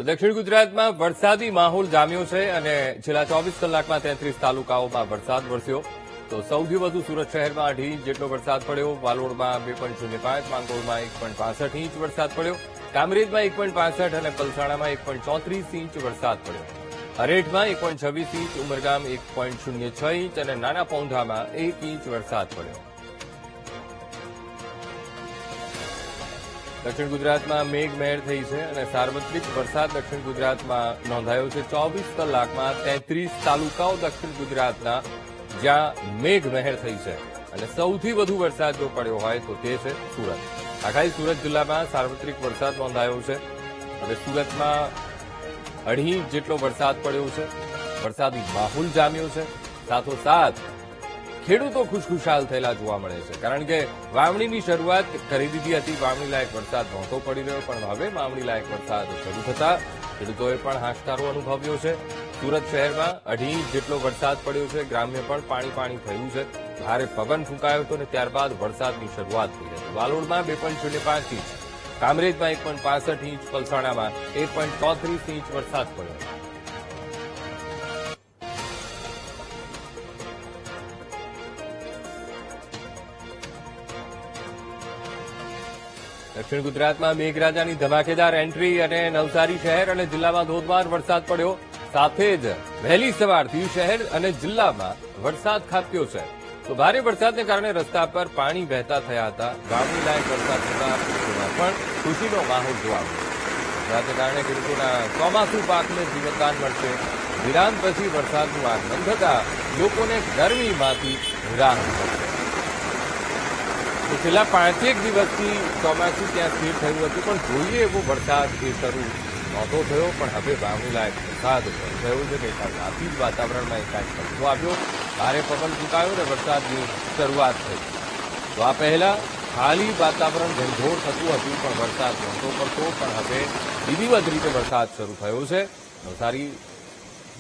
તો દક્ષિણ ગુજરાતમાં વરસાદી માહોલ જામ્યો છે અને છેલ્લા 24 કલાકમાં 33 તાલુકાઓમાં વરસાદ વરસ્યો. તો સૌથી વધુ સુરત શહેરમાં 2.5 ઇંચ જેટલો વરસાદ પડ્યો. વાલોડમાં 2.05, માંગરોળમાં 1.65 ઇંચ વરસાદ પડ્યો. કામરેજમાં 1.65 અને પલસાણામાં 1.34 ઇંચ વરસાદ પડ્યો. હરેઠમાં 1.26 ઇંચ, ઉમરગામ 1.06 ઇંચ અને નાના પૌંધામાં 1 ઇંચ વરસાદ પડ્યો. દક્ષિણ ગુજરાતમાં મેઘમહેર થઈ છે અને સાર્વત્રિક વરસાદ દક્ષિણ ગુજરાતમાં નોંધાયો છે. 24 કલાકમાં 33 તાલુકાઓ દક્ષિણ ગુજરાતના જ્યાં મેઘમહેર થઈ છે અને સૌથી વધુ વરસાદ જો પડ્યો હોય તો તે છે સુરત. આખાઈ સુરત જિલ્લામાં સાર્વત્રિક વરસાદ નોંધાયો છે. હવે સુરતમાં 2.5 ઇંચ જેટલો વરસાદ પડ્યો છે. વરસાદી માહોલ જામ્યો છે. સાથોસાથ ખેડૂતો ખુશખુશાલ થયેલા જોવા મળે છે, કારણ કે વાવણીની શરૂઆત કરી દીધી હતી. વાવણી લાયક વરસાદ નહોતો પડી રહ્યો, પણ હવે વાવણી લાયક વરસાદ શરૂ થતા ખેડૂતોએ પણ હાશકારો અનુભવ્યો છે. સુરત શહેરમાં 2.5 ઇંચ જેટલો વરસાદ પડ્યો છે. ગ્રામ્ય પણ પાણી થયું છે. ભારે પવન ફૂંકાયો હતો અને ત્યારબાદ વરસાદની શરૂઆત થઈ હતી. વાલોડમાં 2.05 ઇંચ, કામરેજમાં 1.65 ઇંચ, પલસાણામાં 1.34 ઇંચ વરસાદ પડ્યો. દક્ષિણ ગુજરાતમાં મેઘરાજાની ધમાકેદાર એન્ટ્રી અને નવસારી શહેર અને જિલ્લામાં ધોધમાર વરસાદ પડ્યો. સાથે જ વહેલી સવારથી શહેર અને જિલ્લામાં વરસાદ ખાબક્યો છે. તો ભારે વરસાદને કારણે રસ્તા પર પાણી વહેતા થયા હતા. વાવણી લાયક વરસાદ થતા ખેડૂતોમાં પણ ખુશીનો માહોલ જોવા મળ્યો. વરસાદને કારણે ખેડૂતોના ચોમાસુ પાકને જીવતદાન મળશે. વિરામ પછી વરસાદનું આગમન થતા લોકોને ગરમીમાંથી રાહત મળશે. છેલ્લા 5-1 દિવસથી ચોમાસું ત્યાં સ્થિર થયું હતું, પણ જોઈએ એવો વરસાદ એ શરૂ નહોતો થયો. પણ હવે વાવણી લાયક વરસાદ થયો છે. ગઈકાલ રાતથી જ વાતાવરણમાં એકાએક પલટો આવ્યો, ભારે પવન ફૂંકાયો અને વરસાદની શરૂઆત થઈ. તો આ પહેલા ખાલી વાતાવરણ ઝંઝોળ થતું હતું, પણ વરસાદ નહોતો પડતો. પણ હવે વિધિવત રીતે વરસાદ શરૂ થયો છે. નવસારી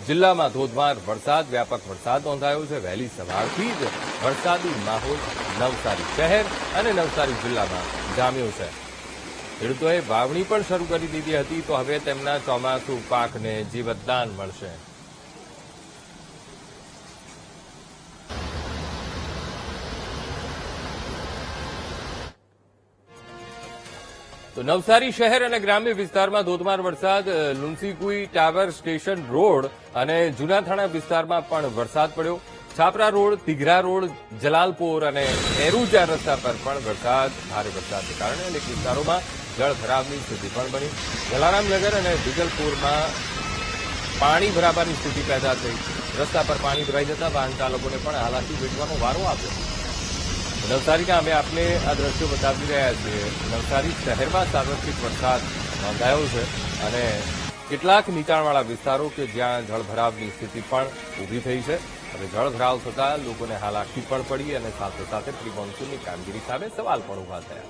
જિલ્લામાં ધોધમાર વરસાદ, વ્યાપક વરસાદ નોંધાયો છે. વહેલી સવારથી જ વરસાદી માહોલ નવસારી શહેર અને નવસારી જિલ્લામાં જામ્યો છે. ખેડૂતોએ વાવણી પણ શરૂ કરી દીધી હતી, તો હવે તેમના ચોમાસુ પાકને જીવતદાન મળશે. તો નવસારી શહેર અને ગ્રામ્ય વિસ્તારમાં ધોધમાર વરસાદ. લુન્સીકુઈ ટાવર સ્ટેશન રોડ અને જૂના થાણા વિસ્તારમાં પણ વરસાદ પડ્યો. છાપરા રોડ, તિઘરા રોડ, જલાલપોર અને એરુજા રસ્તા પર પણ ભારે વરસાદને કારણે અનેક વિસ્તારોમાં જળભરાવની સ્થિતિ પણ બની. જલારામનગર અને વિજલપુરમાં પાણી ભરાવાની સ્થિતિ પેદા થઈ. રસ્તા પર પાણી ભરાઈ જતા વાહન ચાલકોને પણ હાલાકી વેઠવાનો વારો આવ્યો. નવસારીના અમે આપને આ દ્રશ્યો બતાવી રહ્યા છીએ. નવસારી શહેરમાં સાર્વત્રિક વરસાદ નોંધાયો છે અને કેટલાક નીચાણવાળા વિસ્તારો કે જ્યાં જળભરાવની સ્થિતિ પણ ઊભી થઈ છે. હવે જળભરાવ થતા લોકોને હાલાકી પણ પડી અને સાથે સાથે પ્રી મોન્સૂનની કામગીરી સામે સવાલ પણ ઉભા થયા.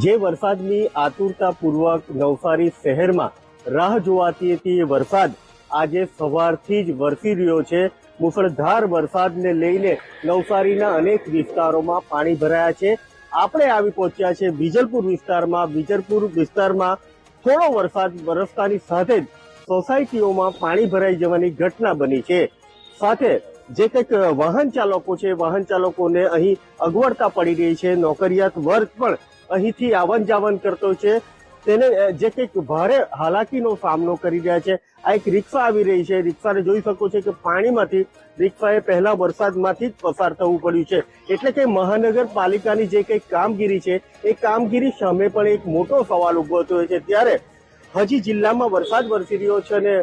જે વરસાદની આતુરતાપૂર્વક નવસારી શહેરમાં રાહ જોવાતી હતી એ વરસાદ આજે સવારથી જ વરસી રહ્યો છે. મુશળધાર વરસાદને લઈને નવસારીના અનેક વિસ્તારોમાં પાણી ભરાયા છે. આપણે આવી પહોંચ્યા છે વિજલપુર વિસ્તારમાં. વિજલપુર વિસ્તારમાં થોડો વરસાદ વરસતાની સાથે જ સોસાયટીઓમાં પાણી ભરાઈ જવાની ઘટના બની છે. સાથે જે કંઈક વાહન ચાલકો છે, વાહન ચાલકોને અહીં અગવડતા પડી રહી છે. નોકરિયાત વર્ગ પણ અહીંથી આવન જાવન કરતો છે. તેને જે કંઈક ભારે હાલાકીનો સામનો કરી રહ્યા છે. આ એક રિક્ષા આવી રહી છે. રિક્ષાને જોઈ શકો છો કે પાણીમાંથી રિક્ષાએ પહેલા વરસાદમાંથી જ પસાર થવું પડ્યું છે. એટલે કે મહાનગરપાલિકાની જે કંઈક કામગીરી છે એ કામગીરી સામે પણ એક મોટો સવાલ ઉભો થયો છે. ત્યારે હજી જિલ્લામાં વરસાદ વરસી રહ્યો છે અને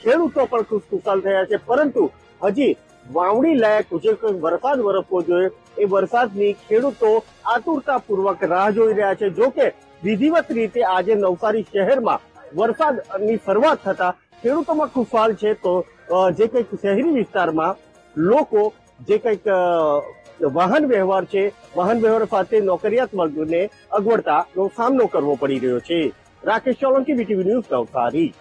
ખેડૂતો પણ ખુશખુશાલ થયા છે, પરંતુ હજી વાવણી લાયક જે કોઈ વરસાદ વરસવો જોઈએ એ વરસાદની ખેડૂતો આતુરતાપૂર્વક રાહ જોઈ રહ્યા છે. જો કે વિધિવત રીતે આજે નવસારી શહેરમાં વરસાદની શરૂઆત થતા ખેડૂતોમાં ખુશાલ છે. તો જે કંઈક શહેરી વિસ્તારમાં લોકો જે કંઈક વાહન વ્યવહાર છે, વાહન વ્યવહાર સાથે નોકરિયાત વર્ગને અગવડતાનો સામનો કરવો પડી રહ્યો છે. Rakesh Solanki, BTV news, Navsari.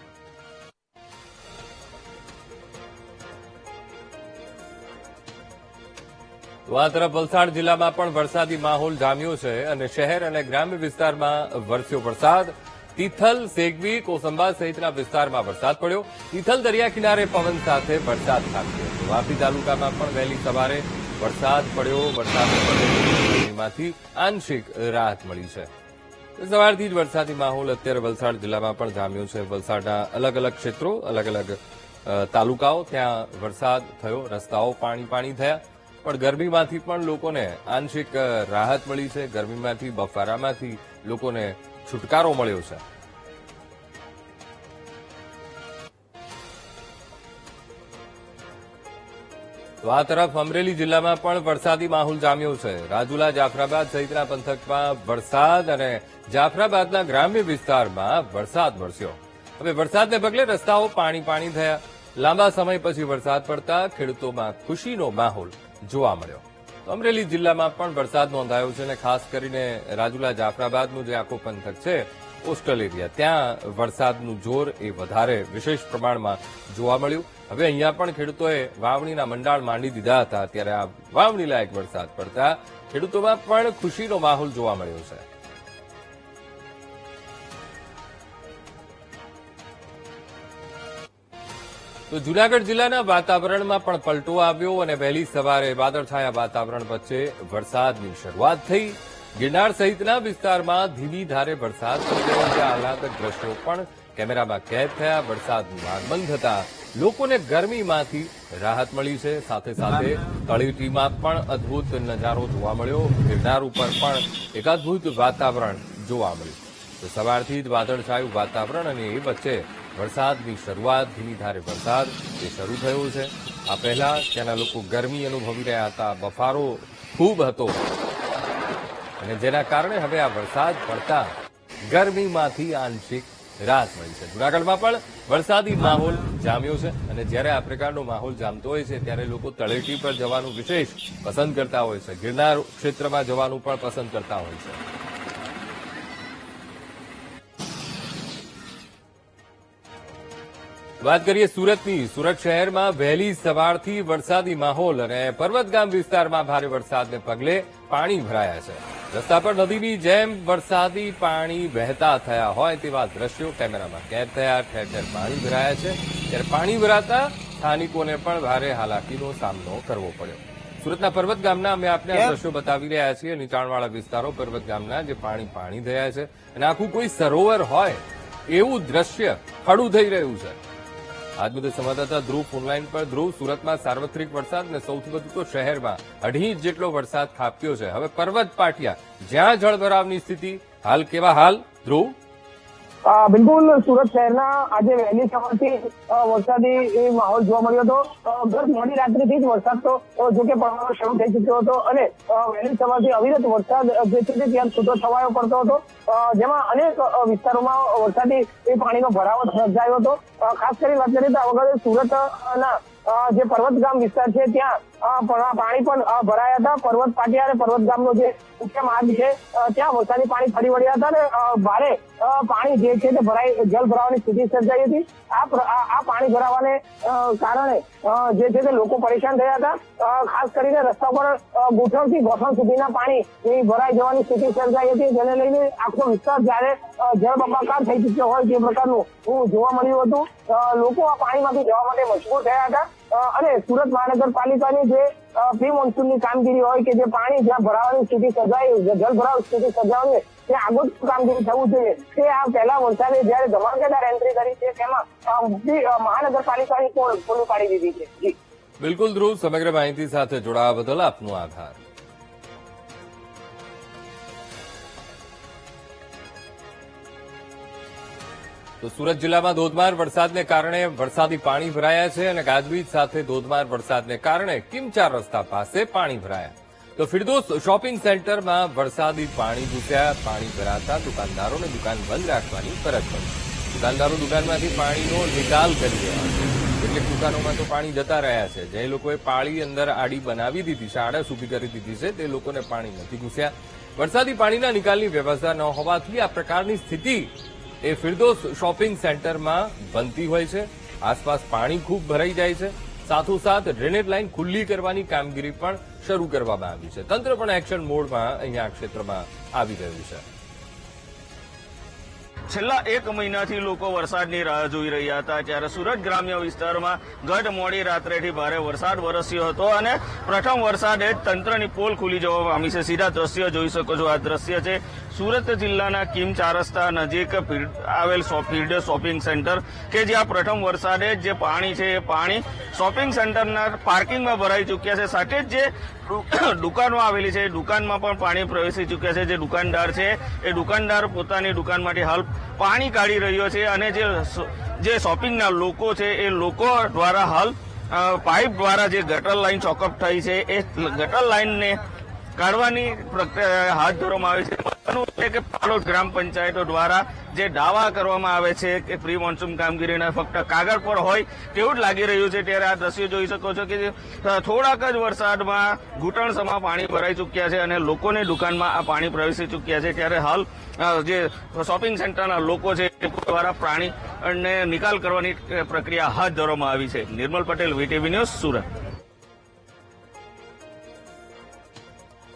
તો આ તરફ વલસાડ જિલ્લામાં પણ વરસાદી માહોલ જામ્યો છે અને શહેર અને ગ્રામ્ય વિસ્તારમાં વરસ્યો વરસાદ. તિથલ, સેગવી, કોસંબા સહિતના વિસ્તારમાં વરસાદ પડ્યો. તિથલ દરિયા કિનારે પવન સાથે વરસાદ ખાબક્યો. વાપી તાલુકામાં પણ વહેલી સવારે વરસાદ પડ્યો. વરસાદમાંથી આંશિક રાહત મળી છે. સવારથી જ વરસાદી માહોલ અત્યારે વલસાડ જિલ્લામાં પણ જામ્યો છે. વલસાડના અલગ અલગ ક્ષેત્રો, અલગ અલગ તાલુકાઓ, ત્યાં વરસાદ થયો. રસ્તાઓ પાણી થયા. પણ ગરમીમાંથી પણ લોકોને આંશિક રાહત મળી છે. ગરમીમાંથી, બફારામાંથી લોકોને છુટકારો મળ્યો છે. તો આ તરફ અમરેલી જિલ્લામાં પણ વરસાદી માહોલ જામ્યો છે. રાજુલા, જાફરાબાદ સહિતના પંથકમાં વરસાદ અને જાફરાબાદના ગ્રામ્ય વિસ્તારમાં વરસાદ વરસ્યો. હવે વરસાદને પગલે રસ્તાઓ પાણી થયા. લાંબા સમય પછી વરસાદ પડતા ખેડૂતોમાં ખુશીનો માહોલ જોવા મળ્યો. તો અમરેલી જિલ્લામાં પણ વરસાદ નોંધાયો છે અને ખાસ કરીને રાજુલા, જાફરાબાદનું જે આખો પંથક છે, કોસ્ટલ એરિયા, ત્યાં વરસાદનું જોર એ વધારે વિશેષ પ્રમાણમાં જોવા મળ્યું. હવે અહીંયા પણ ખેડૂતોએ વાવણીના મંડાણ માંડી દીધા હતા. ત્યારે આ વાવણી લાયક વરસાદ પડતા ખેડૂતોમાં પણ ખુશીનો માહોલ જોવા મળ્યો છે. તો જૂનાગઢ જિલ્લાના વાતાવરણમાં પણ પલટો આવ્યો અને વહેલી સવારે વાદળછાયા વાતાવરણ વચ્ચે વરસાદની શરૂઆત થઈ. ગિરનાર સહિતના વિસ્તારમાં ધીમી ધારે વરસાદ પડ્યો છે. આહલાદક દ્રશ્યો પણ કેમેરામાં કેદ થયા. વરસાદનું આગમન થતા લોકોને ગરમીમાંથી રાહત મળી છે. સાથે સાથે તળેટીમાં પણ અદભુત નજારો જોવા મળ્યો. ગિરનાર ઉપર પણ એક અદભુત વાતાવરણ જોવા મળ્યું. તો સવારથી જ વાદળછાયું વાતાવરણ અને એ વચ્ચે વરસાદની શરૂઆત, ધીમી ધારે વરસાદ એ શરૂ થયો છે. આ પહેલા ત્યાંના લોકો ગરમી અનુભવી રહ્યા હતા. બફારો ખૂબ હતો અને જેના કારણે હવે આ વરસાદ પડતા ગરમીમાંથી આંશિક રાહત મળી છે. જૂનાગઢમાં પણ વરસાદી માહોલ જામ્યો છે અને જ્યારે આ પ્રકારનો માહોલ જામતો હોય છે ત્યારે લોકો તળેટી પર જવાનું વિશેષ પસંદ કરતા હોય છે. ગિરનાર ક્ષેત્રમાં જવાનું પણ પસંદ કરતા હોય છે. વાત કરીએ સુરતની. સુરત શહેરમાં વહેલી સવારથી વરસાદી માહોલ અને પર્વતગામ વિસ્તારમાં ભારે વરસાદને પગલે પાણી ભરાયા છે. રસ્તા પર નદીની જેમ વરસાદી પાણી વહેતા થયા હોય તેવા દ્રશ્યો કેમેરામાં કેદ થયા. ઠેર ઠેર પાણી ભરાયા છે. ત્યારે પાણી ભરાતા સ્થાનિકોને પણ ભારે હાલાકીનો સામનો કરવો પડ્યો. સુરતના પર્વત ગામના અમે આપને આ દ્રશ્યો બતાવી રહ્યા છીએ. નીચાણવાળા વિસ્તારો પર્વત ગામના જે પાણી થયા છે અને આખું કોઈ સરોવર હોય એવું દ્રશ્ય ખડું થઈ રહ્યું છે. આજ મુદ્દે સંવાદદાતા ધ્રુવ ઓનલાઈન પર. ધ્રુવ, સુરતમાં સાર્વત્રિક વરસાદ અને સૌથી વધુ તો શહેરમાં 2.5 ઇંચ જેટલો વરસાદ ખાબક્યો છે. હવે પર્વત પાટિયા જ્યાં જળભરાવની સ્થિતિ હાલ કેવા હાલ? ધ્રુવ, બિલકુલ, સુરત શહેરના આજે વહેલી સવારથી વરસાદી માહોલ જોવા મળ્યો હતો. ગત મોડી રાત્રિથી જ વરસાદ તો જોકે પડવાનો શરૂ થઈ ચુક્યો હતો અને વહેલી સવારથી અવિરત વરસાદ જે છે તે ત્યાં છૂટો છવાયો પડતો હતો. જેમાં અનેક વિસ્તારોમાં વરસાદી પાણીનો ભરાવો સર્જાયો હતો. ખાસ કરી વાત કરીએ તો આ વખતે સુરતના જે પર્વતગામ વિસ્તાર છે ત્યાં પાણી પણ ભરાયા હતા. પર્વત પાટિયા અને પર્વતગામનો જે મુખ્ય માર્ગ છે ત્યાં વરસાદી પાણી ફરી વળ્યા હતા અને ભારે પાણી જે છે તે જળ ભરાવાની સ્થિતિ સર્જાઈ હતી. આ પાણી ભરાવાને કારણે જે છે તે લોકો પરેશાન થયા હતા. ખાસ કરીને રસ્તા પર ગોઠણથી ગોઠણ સુધીના પાણી ભરાઈ જવાની સ્થિતિ સર્જાઈ હતી. જેને લઈને આખો વિસ્તાર જયારે જળબંબાકાર થઈ ચુક્યો હોય તે પ્રકારનું જોવા મળ્યું હતું. લોકો આ પાણીમાંથી જવા માટે મજબૂર થયા હતા અને સુરત મહાનગરપાલિકાની જે પ્રી મોન્સૂનની કામગીરી હોય કે જે પાણી જ્યાં ભરાવાની સ્થિતિ સર્જાય, જળભરાવ સ્થિતિ સર્જાવાની ત્યાં આગળ કામગીરી થવું જોઈએ તે આ પહેલા વરસાદે જયારે ધમાકેદાર એન્ટ્રી કરી છે તેમાં મહાનગરપાલિકાની પોલ પૂરી પાડી દીધી છે. બિલકુલ ધ્રુવ, સમગ્ર માહિતી સાથે જોડાવા બદલ આપનો આભાર. તો સુરત જિલ્લામાં ધોધમાર વરસાદને કારણે વરસાદી પાણી ભરાયા છે અને ગાજવીજ સાથે ધોધમાર વરસાદને કારણે કિમચાર રસ્તા પાસે પાણી ભરાયા. તો ફિરદોસ શોપિંગ સેન્ટરમાં વરસાદી પાણી ઘૂસ્યા. પાણી ભરાતા દુકાનદારોને દુકાન બંધ રાખવાની ફરજ પડી. દુકાનદારો દુકાનમાંથી પાણીનો નિકાલ કરી રહ્યા છે. કેટલીક દુકાનોમાં તો પાણી જતા રહ્યા છે. જે લોકોએ પાળી અંદર આડી બનાવી દીધી છે, આડસ ઊભી કરી દીધી છે, તે લોકોને પાણી નથી ઘૂસ્યા. વરસાદી પાણીના નિકાલની વ્યવસ્થા ન હોવાથી આ પ્રકારની સ્થિતિ એ ફિરદોસ શોપિંગ સેન્ટરમાં બનતી હોય છે. આસપાસ પાણી ખૂબ ભરાઈ જાય છે. સાથોસાથ ડ્રેનેજ લાઇન ખુલ્લી કરવાની કામગીરી પણ શરૂ કરવામાં આવી છે. તંત્ર પણ એક્શન મોડમાં અહીંયા આ ક્ષેત્રમાં આવી રહ્યું છે. છેલ્લા એક મહિનાથી લોકો વરસાદની રાહ જોઈ રહ્યા હતા, ત્યારે સુરત ગ્રામ્ય વિસ્તારમાં ગત મોડી રાત્રેથી ભારે વરસાદ વરસ્યો હતો અને પ્રથમ વરસાદે જ તંત્રની પોલ ખુલી જવા પામી છે. સીધા દ્રશ્ય જોઈ શકો છો. આ દ્રશ્ય છે સુરત જિલ્લાના કિમ 4 રસ્તા નજીક આવેલ ફિલ્ડ શોપિંગ સેન્ટર કે જ્યાં પ્રથમ વરસાદે જે પાણી છે એ પાણી શોપિંગ સેન્ટરના પાર્કિંગમાં ભરાઈ ચૂક્યા છે. સાથે જ જે દુકાનો આવેલી છે દુકાનમાં પણ પાણી પ્રવેશી ચૂક્યા છે. જે દુકાનદાર છે એ દુકાનદાર પોતાની દુકાનમાંથી હાલ પાણી કાઢી રહ્યો છે અને જે શોપિંગના લોકો છે એ લોકો દ્વારા હાલ પાઇપ દ્વારા જે ગટર લાઇન ચોકઅપ થઈ છે એ ગટર લાઇનને કાઢવાની પ્રક્રિયા હાથ ધરવામાં આવી છે. છે કે પાલોદ ગ્રામ પંચાયતો દ્વારા જે દાવા કરવામાં આવે છે કે પ્રી મોન્સૂન કામગીરીના ફક્ત કાગળ પર હોય તેવું જ લાગી રહ્યું છે, ત્યારે આ દ્રશ્યો જોઈ શકો છો કે થોડાક જ વરસાદમાં ઘૂંટણસમાં પાણી ભરાઈ ચૂક્યા છે અને લોકોની દુકાનમાં આ પાણી પ્રવેશી ચૂક્યા છે. ત્યારે હાલ જે શોપિંગ સેન્ટરના લોકો છે તે દ્વારા પાણી અને નિકાલ કરવાની પ્રક્રિયા હાથ ધરવામાં આવી છે. નિર્મલ પટેલ, વીટીવી ન્યૂઝ, સુરત.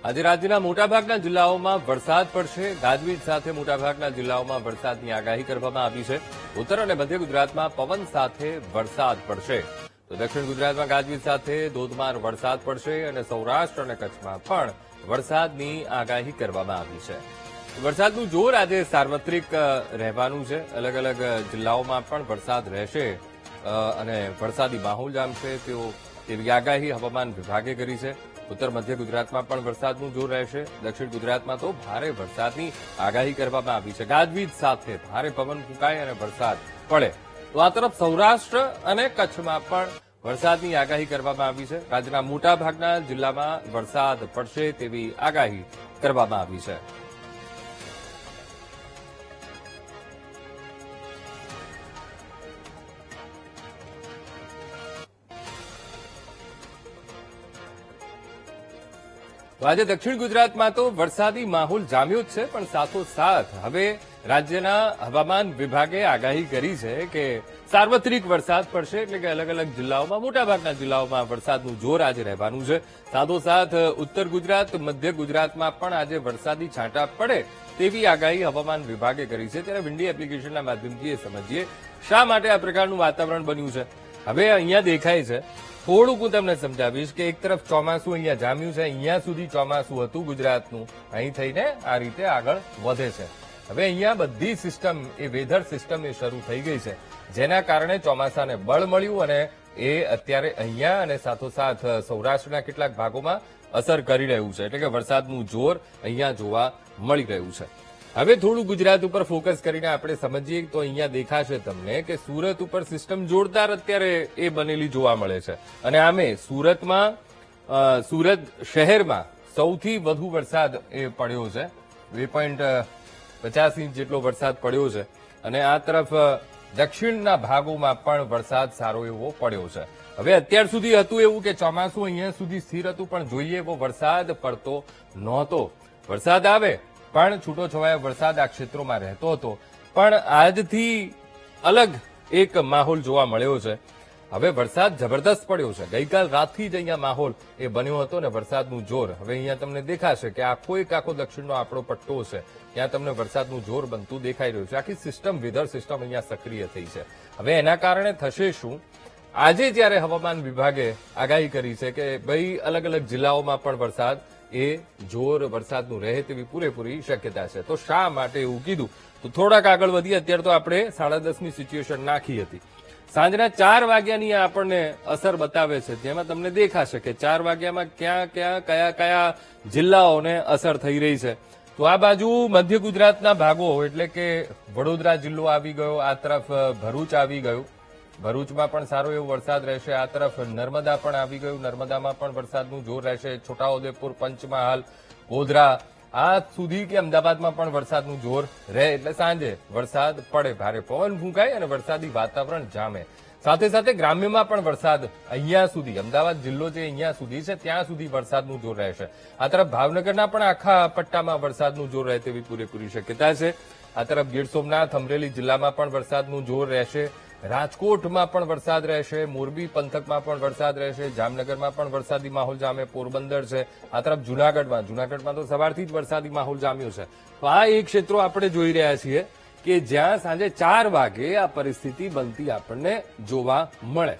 આજે રાજ્યના મોટાભાગના જિલ્લાઓમાં વરસાદ પડશે. ગાજવીજ સાથે મોટાભાગના જિલ્લાઓમાં વરસાદની આગાહી કરવામાં આવી છે. ઉત્તર અને મધ્ય ગુજરાતમાં પવન સાથે વરસાદ પડશે, તો દક્ષિણ ગુજરાતમાં ગાજવીજ સાથે ધોધમાર વરસાદ પડશે અને સૌરાષ્ટ્ર અને કચ્છમાં પણ વરસાદની આગાહી કરવામાં આવી છે. વરસાદનું જોર આજે સાર્વત્રિક રહેવાનું છે. અલગ અલગ જિલ્લાઓમાં પણ વરસાદ રહેશે અને વરસાદી માહોલ જામશે તેવી આગાહી હવામાન વિભાગે કરી છે. ઉત્તર મધ્ય ગુજરાતમાં પણ વરસાદનું જોર રહેશે. દક્ષિણ ગુજરાતમાં તો ભારે વરસાદની આગાહી કરવામાં આવી છે. ગાજવીજ સાથે ભારે પવન ફૂંકાય અને વરસાદ પડે, તો આ તરફ સૌરાષ્ટ્ર અને કચ્છમાં પણ વરસાદની આગાહી કરવામાં આવી છે. રાજ્યના મોટાભાગના જિલ્લામાં વરસાદ પડશે તેવી આગાહી કરવામાં આવી છે. તો આજે દક્ષિણ ગુજરાતમાં તો વરસાદી માહોલ જામ્યો જ છે, પણ સાથોસાથ હવે રાજ્યના હવામાન વિભાગે આગાહી કરી છે કે સાર્વત્રિક વરસાદ પડશે, એટલે કે અલગ અલગ જિલ્લાઓમાં મોટાભાગના જિલ્લાઓમાં વરસાદનું જોર આજે રહેવાનું છે. સાથોસાથ ઉત્તર ગુજરાત, મધ્ય ગુજરાતમાં પણ આજે વરસાદી છાંટા પડે તેવી આગાહી હવામાન વિભાગે કરી છે. ત્યારે વિન્ડી એપ્લિકેશનના માધ્યમથી સમજીએ શા માટે આ પ્રકારનું વાતાવરણ બન્યું છે. હવે અહીંયા દેખાય છે, થોડુંક હું તમને સમજાવીશ કે એક તરફ ચોમાસું અહીંયા જામ્યું છે, અહીંયા સુધી ચોમાસું હતું ગુજરાતનું, અહીં થઈને આ રીતે આગળ વધે છે. હવે અહીંયા બધી સિસ્ટમ, એ વેધર સિસ્ટમ એ શરૂ થઈ ગઈ છે, જેના કારણે ચોમાસાને બળ મળ્યું અને એ અત્યારે અહીંયા અને સાથોસાથ સૌરાષ્ટ્રના કેટલાક ભાગોમાં અસર કરી રહ્યું છે. એટલે કે વરસાદનું જોર અહીંયા જોવા મળી રહ્યું છે. હવે થોડું ગુજરાત ઉપર ફોકસ કરીને આપણે સમજીએ તો અહીંયા દેખાશે તમને કે સુરત ઉપર સિસ્ટમ જોરદાર અત્યારે એ બનેલી જોવા મળે છે. અને આમે સુરત શહેરમાં સૌથી વધુ વરસાદ એ પડ્યો છે. 2.50 ઇંચ જેટલો વરસાદ પડ્યો છે અને આ તરફ દક્ષિણના ભાગોમાં પણ વરસાદ સારો એવો પડ્યો છે. હવે અત્યાર સુધી હતું એવું કે ચોમાસું અહીંયા સુધી સ્થિર હતું, પણ જોઈએ એવો વરસાદ પડતો નહોતો. વરસાદ આવે પણ છૂટોછવાયો વરસાદ આ ક્ષેત્રોમાં રહેતો હતો, પણ આજથી અલગ એક માહોલ જોવા મળ્યો છે. હવે વરસાદ જબરદસ્ત પડ્યો છે. ગઈકાલ રાતથી જ અહીંયા માહોલ એ બન્યો હતો ને વરસાદનું જોર હવે અહીંયા તમને દેખાશે કે આખો દક્ષિણનો આપણો પટ્ટો છે, ત્યાં તમને વરસાદનું જોર બનતું દેખાઈ રહ્યું છે. આખી સિસ્ટમ, વેધર સિસ્ટમ અહીંયા સક્રિય થઈ છે. હવે એના કારણે થશે શું? આજે જ્યારે હવામાન વિભાગે આગાહી કરી છે કે ભાઈ અલગ અલગ જિલ્લાઓમાં પણ વરસાદ એ જોર વરસાદનું રહે તેવી પૂરેપૂરી શક્યતા છે. તો શા માટે એવું કીધું? તો થોડાક આગળ વધીએ. અત્યારે તો આપણે 10:30ની સિચ્યુએશન નાખી હતી. સાંજના 4 વાગ્યાની આપણને અસર બતાવે છે, જેમાં તમને દેખાશે કે 4 વાગ્યામાં કયા જિલ્લાઓને અસર થઈ રહી છે. તો આ બાજુ મધ્ય ગુજરાતના ભાગો, એટલે કે વડોદરા જિલ્લો આવી ગયો, આ તરફ ભરૂચ આવી ગયું, ભરૂચમાં પણ સારો એવો વરસાદ રહેશે. આ તરફ નર્મદા પણ આવી ગયું, નર્મદામાં પણ વરસાદનું જોર રહેશે. છોટાઉદેપુર, પંચમહાલ, ગોધરા આ સુધી કે અમદાવાદમાં પણ વરસાદનું જોર રહે. એટલે સાંજે વરસાદ પડે, ભારે પવન ફૂંકાય અને વરસાદી વાતાવરણ જામે. સાથે સાથે ગ્રામ્યમાં પણ વરસાદ અહીંયા સુધી, અમદાવાદ જિલ્લો જે અહીંયા સુધી છે ત્યાં સુધી વરસાદનું જોર રહેશે. આ તરફ ભાવનગરના પણ આખા પટ્ટામાં વરસાદનું જોર રહે તેવી પૂરેપૂરી શક્યતા છે. આ તરફ ગીર સોમનાથ, અમરેલી જિલ્લામાં પણ વરસાદનું જોર રહેશે. રાજકોટમાં પણ વરસાદ રહેશે, મોરબી પંથકમાં પણ વરસાદ રહેશે, જામનગરમાં પણ વરસાદી માહોલ જામે, પોરબંદર છે, આ તરફ જુનાગઢમાં તો સવારથી જ વરસાદી માહોલ જામ્યો છે. તો આ એ ક્ષેત્રો આપણે જોઈ રહ્યા છીએ કે જ્યાં સાંજે 4 વાગે આ પરિસ્થિતિ બનતી આપણને જોવા મળે.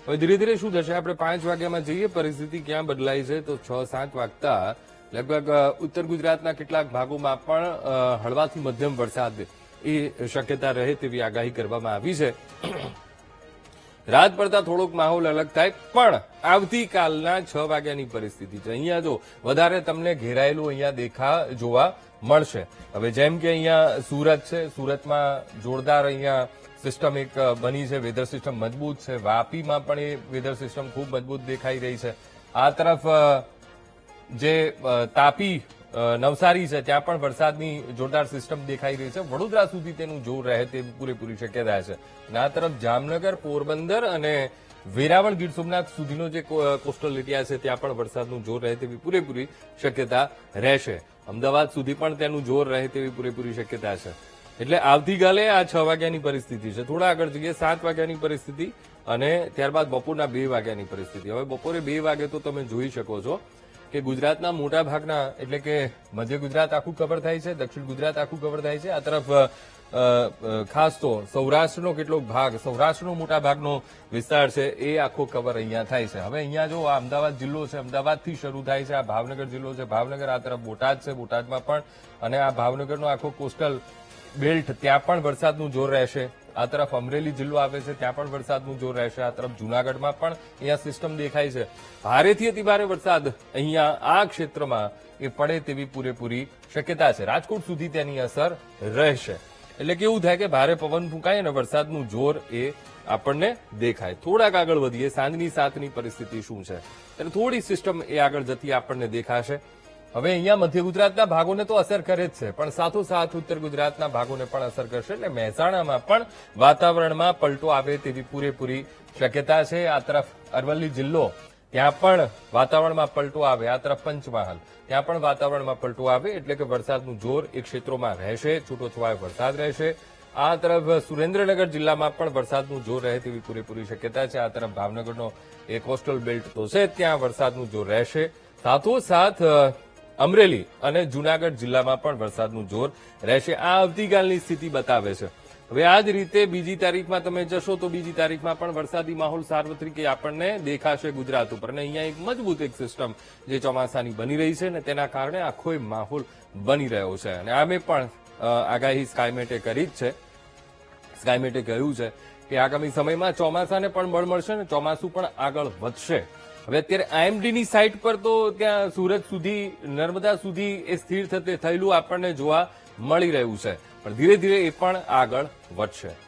હવે ધીરે ધીરે શું થશે, આપણે 5 વાગ્યામાં જઈએ, પરિસ્થિતિ ક્યાં બદલાઈ છે તો 6-7 વાગતા લગભગ ઉત્તર ગુજરાતના કેટલાક ભાગોમાં પણ હળવાથી મધ્યમ વરસાદ એ શક્યતા રહે તેવી આગાહી કરવામાં આવી છે. રાત પડતા થોડોક માહોલ અલગ થાય, પણ આવતીકાલના 6 વાગ્યાની પરિસ્થિતિ છે. અહીંયા જો વધારે તમને ઘેરાયેલું અહીંયા જોવા મળશે. હવે જેમ કે અહીંયા સુરત છે, સુરતમાં જોરદાર અહીંયા સિસ્ટમ એક બની છે, વેધર સિસ્ટમ મજબૂત છે. વાપીમાં પણ એ વેધર સિસ્ટમ ખૂબ મજબૂત દેખાઈ રહી છે. આ તરફ જે તાપી નવસારી છે ત્યાં પણ વરસાદની જોરદાર સિસ્ટમ દેખાઈ રહી છે. વડોદરા સુધી તેનું જોર રહે તે પૂરેપૂરી શક્યતા છે. અને આ તરફ જામનગર, પોરબંદર અને વેરાવળ, ગીર સોમનાથ સુધીનો જે કોસ્ટલ એરિયા છે ત્યાં પણ વરસાદનું જોર રહે તેવી પૂરેપૂરી શક્યતા રહેશે. અમદાવાદ સુધી પણ તેનું જોર રહે તેવી પૂરેપૂરી શક્યતા છે. એટલે આવતીકાલે આ 6 વાગ્યાની પરિસ્થિતિ છે. થોડા આગળ જઈએ 7 વાગ્યાની પરિસ્થિતિ અને ત્યારબાદ બપોરના 2 વાગ્યાની પરિસ્થિતિ. હવે બપોરે 2 વાગે તો તમે જોઈ શકો છો કે ગુજરાતના મોટા ભાગના, એટલે કે મધ્ય ગુજરાત આખું કવર થાય છે, દક્ષિણ ગુજરાત આખું કવર થાય છે. આ તરફ ખાસ તો સૌરાષ્ટ્રનો કેટલોક ભાગ, સૌરાષ્ટ્રનો મોટા ભાગનો વિસ્તાર છે એ આખો કવર અહીંયા થાય છે. હવે અહીંયા જો આ અમદાવાદ જિલ્લો છે, અમદાવાદથી શરૂ થાય છે. આ ભાવનગર જિલ્લો છે, ભાવનગર, આ તરફ બોટાદ છે, બોટાદમાં પણ, અને આ ભાવનગરનો આખો કોસ્ટલ બેલ્ટ ત્યાં પણ વરસાદનું જોર રહેશે. આ તરફ અમરેલી જિલ્લો આવે છે ત્યાં પણ વરસાદનું જોર રહેશે. આ તરફ જૂનાગઢમાં પણ અહીંયા સિસ્ટમ દેખાય છે. ભારેથી અતિભારે વરસાદ અહીંયા આ ક્ષેત્રમાં એ પડે તેવી પૂરેપૂરી શક્યતા છે. રાજકોટ સુધી તેની અસર રહેશે. એટલે કેવું થાય કે ભારે પવન ફૂંકાય અને વરસાદનું જોર એ આપણને દેખાય. થોડાક આગળ વધીએ, સાંજની 7ની પરિસ્થિતિ શું છે ત્યારે થોડી સિસ્ટમ એ આગળ જતી આપણને દેખાશે. હવે અહીંયા મધ્ય ગુજરાતના ભાગોને તો અસર કરે જ છે, પણ સાથોસાથ ઉત્તર ગુજરાતના ભાગોને પણ અસર કરશે. એટલે મહેસાણામાં પણ વાતાવરણમાં પલટો આવે તેવી પૂરેપૂરી શક્યતા છે. આ તરફ અરવલ્લી જિલ્લો, ત્યાં પણ વાતાવરણમાં પલટો આવે. આ તરફ પંચમહાલ, ત્યાં પણ વાતાવરણમાં પલટો આવે. એટલે કે વરસાદનું જોર એ ક્ષેત્રોમાં રહેશે, છૂટોછવાયો વરસાદ રહેશે. આ તરફ સુરેન્દ્રનગર જિલ્લામાં પણ વરસાદનું જોર રહે તેવી પૂરેપૂરી શક્યતા છે. આ તરફ ભાવનગરનો એ કોસ્ટલ બેલ્ટ તો છે, ત્યાં વરસાદનું જોર રહેશે. સાથોસાથ અમરેલી અને જૂનાગઢ જિલ્લામાં પણ વરસાદનું જોર રહેશે. આ આવતીકાલની સ્થિતિ બતાવે છે. હવે આ જ રીતે બીજી તારીખમાં તમે જશો તો બીજી તારીખમાં પણ વરસાદી માહોલ સાર્વત્રિક આપણને દેખાશે ગુજરાત ઉપર. અને અહીંયા એક મજબૂત એક સિસ્ટમ જે ચોમાસાની બની રહી છે ને તેના કારણે આખો માહોલ બની રહ્યો છે. અને આમે પણ આગાહી સ્કાયમેટે કરી જ છે. સ્કાયમેટે કહ્યું છે કે આગામી સમયમાં ચોમાસાને પણ બળ મળશે અને ચોમાસું પણ આગળ વધશે. હવે અત્યારે આઈએમડીની સાઇટ પર તો ત્યાં સુરત સુધી, નર્મદા સુધી એ સ્થિર થયેલું આપણને જોવા મળી રહ્યું છે, પણ ધીરે ધીરે એ પણ આગળ વધશે.